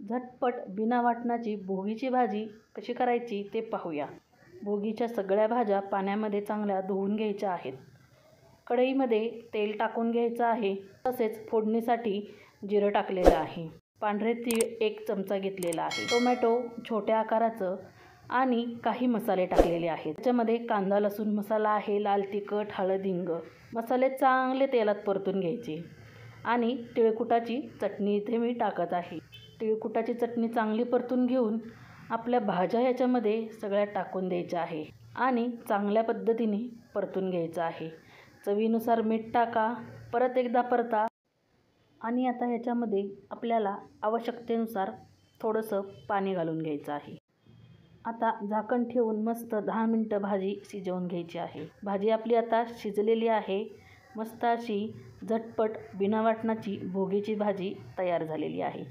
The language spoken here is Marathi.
झटपट बिना वाटणाची भोगीची भाजी कशी करायची ते पाहूया। भोगीच्या सगळ्या भाज्या पाण्यामध्ये चांगल्या धुवून घ्यायच्या आहेत। कढईमध्ये तेल टाकून घ्यायचं आहे। तसेच फोडणीसाठी जिरं टाकलेलं आहे। पांढरे तीळ 1 चमचा घेतलेला आहे। टोमॅटो छोट्या आकाराचं आणि काही मसाले टाकलेले आहेत। त्याच्यामध्ये कांदा लसूण मसाला आहे, लाल तिखट, हळद, हिंग मसाले चांगले तेलात परतून घ्यायचे आणि तिळकुटाची चटणी इथे मी टाकत आहे। तिळकुटाची चटणी चांगली परतून घेऊन आपल्या भाज्या याच्यामध्ये सगळ्या टाकून द्यायच्या आहे आणि चांगल्या पद्धतीने परतून घ्यायचं आहे। चवीनुसार मीठ टाका, परत एकदा परता आणि आता ह्याच्यामध्ये आपल्याला आवश्यकतेनुसार थोडंसं पाणी घालून घ्यायचं आहे। आता झाकण ठेवून मस्त 10 मिनिटं भाजी शिजवून घ्यायची आहे। भाजी आपली आता शिजलेली आहे। मस्त अशी झटपट बिना वाटणाची भोगीची भाजी तयार झालेली आहे।